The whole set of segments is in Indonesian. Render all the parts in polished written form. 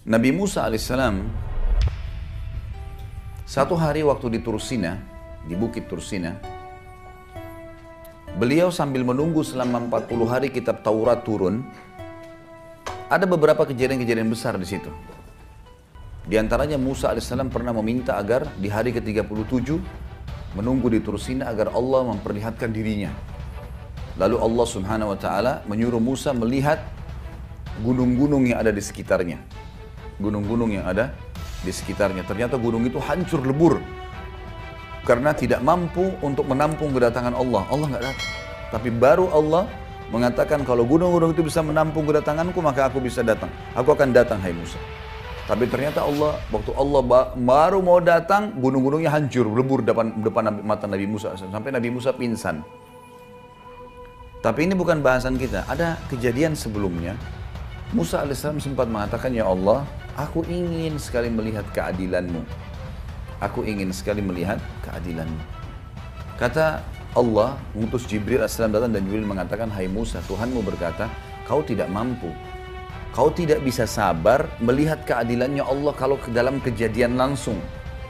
Nabi Musa alaihissalam satu hari waktu di Tursina, di bukit Tursina, beliau sambil menunggu selama 40 hari kitab Taurat turun. Ada beberapa kejadian-kejadian besar di situ. Di antaranya Musa alaihissalam pernah meminta agar di hari ke-37 menunggu di Tursina agar Allah memperlihatkan dirinya. Lalu Allah subhanahu wa ta'ala menyuruh Musa melihat gunung-gunung yang ada di sekitarnya. Gunung-gunung yang ada di sekitarnya. Ternyata gunung itu hancur lebur. Karena tidak mampu untuk menampung kedatangan Allah. Allah nggak datang. Tapi baru Allah mengatakan kalau gunung-gunung itu bisa menampung kedatanganku, maka aku bisa datang. Aku akan datang, hai Musa. Tapi ternyata Allah, waktu Allah baru mau datang, gunung-gunungnya hancur, lebur depan mata Nabi Musa. Sampai Nabi Musa pingsan. Tapi ini bukan bahasan kita. Ada kejadian sebelumnya. Musa alaihissalam sempat mengatakan, ya Allah, aku ingin sekali melihat keadilanmu. Aku ingin sekali melihat keadilanmu. Kata Allah, mengutus Jibril alaihissalam datang dan Jibril mengatakan, hai Musa, Tuhanmu berkata, kau tidak mampu. Kau tidak bisa sabar melihat keadilannya Allah kalau ke dalam kejadian langsung.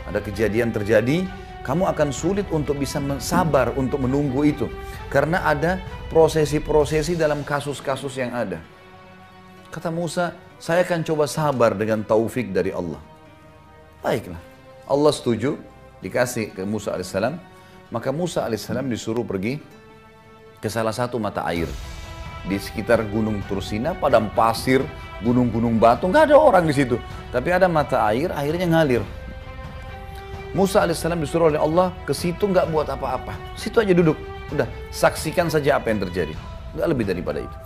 Ada kejadian terjadi, kamu akan sulit untuk bisa sabar untuk menunggu itu. Karena ada prosesi-prosesi dalam kasus-kasus yang ada. Kata Musa, saya akan coba sabar dengan taufik dari Allah. Baiklah, Allah setuju, dikasih ke Musa alaihissalam. Maka Musa alaihissalam disuruh pergi ke salah satu mata air. Di sekitar gunung Tursina, padang pasir, gunung-gunung batu, nggak ada orang di situ. Tapi ada mata air, airnya ngalir. Musa alaihissalam disuruh oleh Allah ke situ nggak buat apa-apa. Situ aja duduk, udah saksikan saja apa yang terjadi. Nggak lebih daripada itu.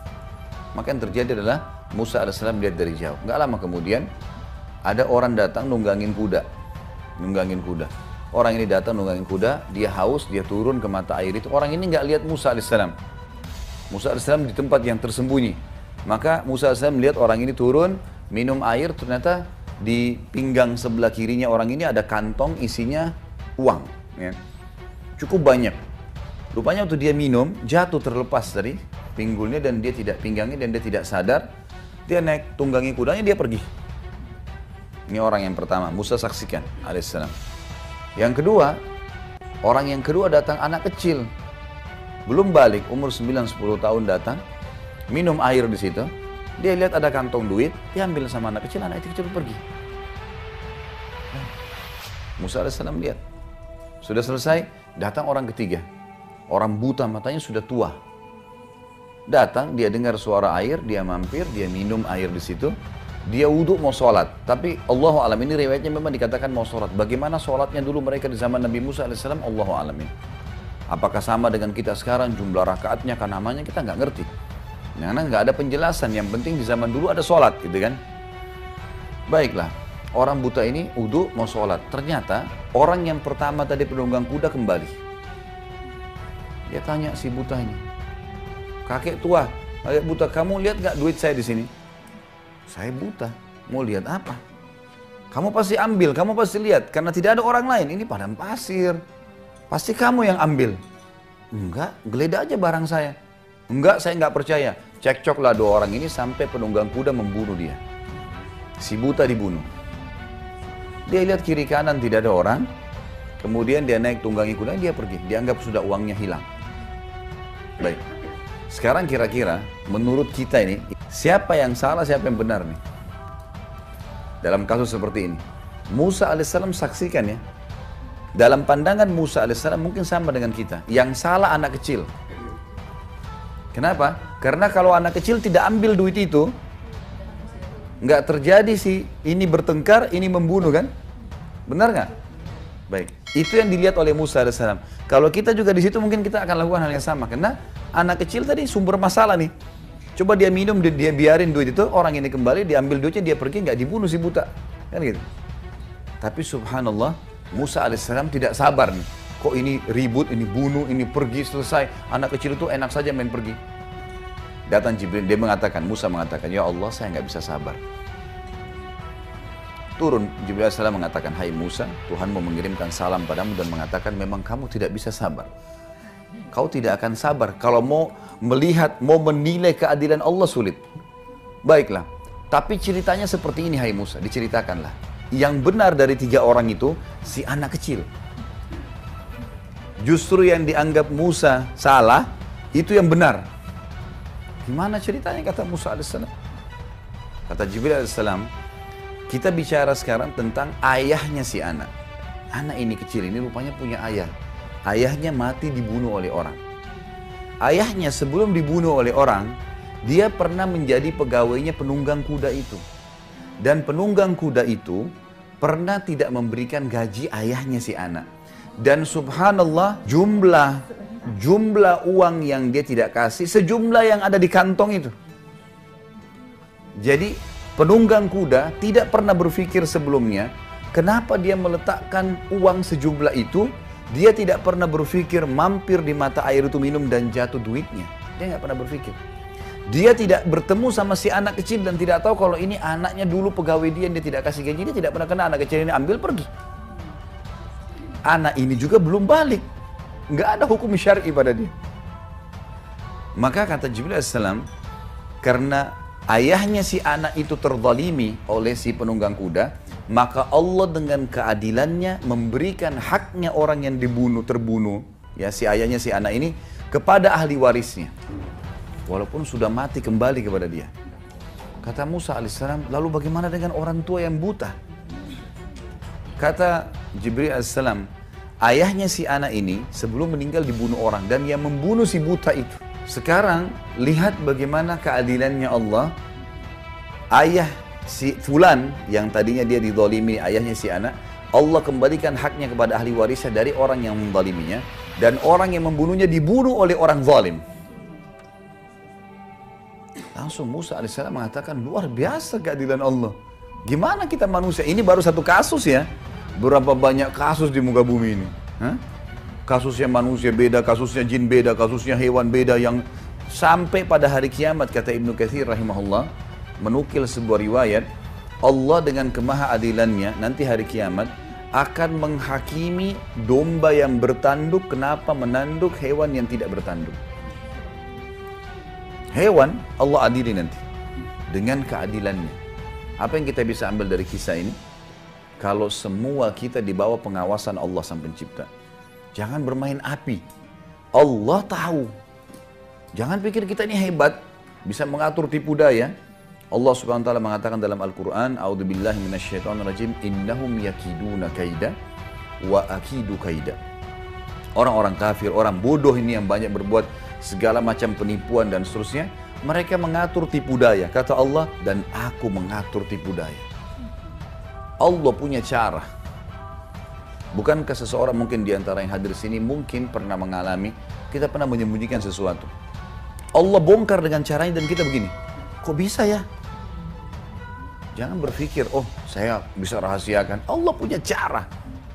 Maka yang terjadi adalah Musa alaihissalam lihat dari jauh. Nggak lama kemudian ada orang datang nunggangin kuda. Orang ini datang nunggangin kuda, dia haus, dia turun ke mata air itu. Orang ini nggak lihat Musa alaihissalam. Musa alaihissalam di tempat yang tersembunyi. Maka Musa alaihissalam melihat orang ini turun, minum air, ternyata di pinggang sebelah kirinya orang ini ada kantong isinya uang. Ya. Cukup banyak. Rupanya waktu dia minum, jatuh terlepas dari pinggulnya dan dia tidak pinggangnya dan dia tidak sadar. Dia naik tunggangi kudanya, dia pergi. Ini orang yang pertama, Musa saksikan alaihissalam. Yang kedua, orang yang kedua datang anak kecil. Belum balik, umur 9-10 tahun datang, minum air di situ. Dia lihat ada kantong duit, dia ambil sama anak kecil kecil pergi. Musa alaihissalam lihat. Sudah selesai, datang orang ketiga. Orang buta matanya sudah tua. Datang, dia dengar suara air, dia mampir, dia minum air di situ. Dia wudhu mau sholat. Tapi Allahu a'lam, ini riwayatnya memang dikatakan mau sholat. Bagaimana sholatnya dulu mereka di zaman Nabi Musa alaihissalam, Allahu a'lam. Apakah sama dengan kita sekarang, jumlah rakaatnya, kan namanya kita nggak ngerti. Karena nggak ada penjelasan, yang penting di zaman dulu ada sholat gitu kan. Baiklah, orang buta ini wudhu mau sholat. Ternyata orang yang pertama tadi penunggang kuda kembali. Dia tanya si buta ini, kakek tua, kakek buta, kamu lihat nggak duit saya di sini? Saya buta, mau lihat apa? Kamu pasti ambil, kamu pasti lihat, karena tidak ada orang lain, ini padang pasir. Pasti kamu yang ambil. Enggak, geledah aja barang saya. Enggak, saya nggak percaya. Cekcoklah dua orang ini sampai penunggang kuda membunuh dia. Si buta dibunuh. Dia lihat kiri kanan tidak ada orang. Kemudian dia naik tunggangi kuda, dia pergi. Dianggap sudah uangnya hilang. Baik. Sekarang kira-kira menurut kita ini, siapa yang salah, siapa yang benar nih? Dalam kasus seperti ini. Musa alaihissalam saksikan ya. Dalam pandangan Musa alaihissalam mungkin sama dengan kita. Yang salah anak kecil. Kenapa? Karena kalau anak kecil tidak ambil duit itu, nggak terjadi sih ini bertengkar, ini membunuh kan? Benar nggak? Baik. Itu yang dilihat oleh Musa alaihissalam. Kalau kita juga di situ mungkin kita akan lakukan hal yang sama. Karena anak kecil tadi sumber masalah nih. Coba dia minum, dia biarin duit itu, orang ini kembali, diambil duitnya, dia pergi, nggak dibunuh si buta. Kan gitu. Tapi subhanallah, Musa alaihissalam tidak sabar nih. Kok ini ribut, ini bunuh, ini pergi, selesai. Anak kecil itu enak saja main pergi. Datang Jibril, dia mengatakan, Musa mengatakan, ya Allah, saya nggak bisa sabar. Turun, Jibril alaihissalam mengatakan, hai Musa, Tuhan mau mengirimkan salam padamu dan mengatakan, memang kamu tidak bisa sabar. Kau tidak akan sabar. Kalau mau melihat, mau menilai keadilan Allah sulit. Baiklah, Tapi ceritanya seperti ini, hai Musa, diceritakanlah. Yang benar dari 3 orang itu, si anak kecil. Justru yang dianggap Musa salah, itu yang benar. Gimana ceritanya, kata Musa alaihissalam? Kata Jibril alaihissalam, kita bicara sekarang tentang ayahnya si anak. Anak ini kecil ini rupanya punya ayah. Ayahnya mati dibunuh oleh orang. Ayahnya sebelum dibunuh oleh orang, dia pernah menjadi pegawainya penunggang kuda itu. Dan penunggang kuda itu pernah tidak memberikan gaji ayahnya si anak. Dan subhanallah jumlah uang yang dia tidak kasih sejumlah yang ada di kantong itu. Jadi penunggang kuda tidak pernah berpikir sebelumnya kenapa dia meletakkan uang sejumlah itu. Dia tidak pernah berpikir mampir di mata air itu minum dan jatuh duitnya. Dia nggak pernah berpikir. Dia tidak bertemu sama si anak kecil dan tidak tahu kalau ini anaknya dulu pegawai dia yang dia tidak kasih gaji. Dia tidak pernah kenal anak kecil ini, ambil pergi. Anak ini juga belum balik. Nggak ada hukum syar'i pada dia. Maka kata Jibril alaihissalam, karena ayahnya si anak itu terzalimi oleh si penunggang kuda, maka Allah dengan keadilannya memberikan haknya orang yang terbunuh, ya si ayahnya si anak ini, kepada ahli warisnya. Walaupun sudah mati kembali kepada dia. Kata Musa alaihissalam, lalu bagaimana dengan orang tua yang buta? Kata Jibril alaihissalam, ayahnya si anak ini sebelum meninggal dibunuh orang dan yang membunuh si buta itu. Sekarang lihat bagaimana keadilannya Allah. Ayah si fulan yang tadinya dia dizalimi, ayahnya si anak, Allah kembalikan haknya kepada ahli warisnya dari orang yang menzaliminya, dan orang yang membunuhnya dibunuh oleh orang zalim. Langsung Musa alaihissalam mengatakan, luar biasa keadilan Allah. Gimana kita manusia, ini baru satu kasus ya, berapa banyak kasus di muka bumi ini. Kasusnya manusia beda, kasusnya jin beda, kasusnya hewan beda, yang sampai pada hari kiamat, kata Ibnu Katsir rahimahullah, menukil sebuah riwayat, Allah dengan kemahaadilannya nanti hari kiamat akan menghakimi domba yang bertanduk kenapa menanduk hewan yang tidak bertanduk. Hewan Allah adili nanti dengan keadilannya. Apa yang kita bisa ambil dari kisah ini? Kalau semua kita di bawah pengawasan Allah sang pencipta, jangan bermain api. Allah tahu. Jangan pikir kita ini hebat, bisa mengatur tipu daya. Allah subhanahu wa ta'ala mengatakan dalam Al-Quran, A'udzubillahi minasyaitonirrajim, innahum yakiduna kaida wa akidu kaida. Orang-orang kafir, orang bodoh ini yang banyak berbuat segala macam penipuan dan seterusnya, mereka mengatur tipu daya. Kata Allah, dan aku mengatur tipu daya. Allah punya cara. Bukankah seseorang mungkin di antara yang hadir sini mungkin pernah mengalami, kita pernah menyembunyikan sesuatu. Allah bongkar dengan caranya dan kita begini, kok bisa ya? Jangan berpikir, oh saya bisa rahasiakan. Allah punya cara.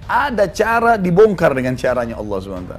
Ada cara dibongkar dengan caranya Allah SWT.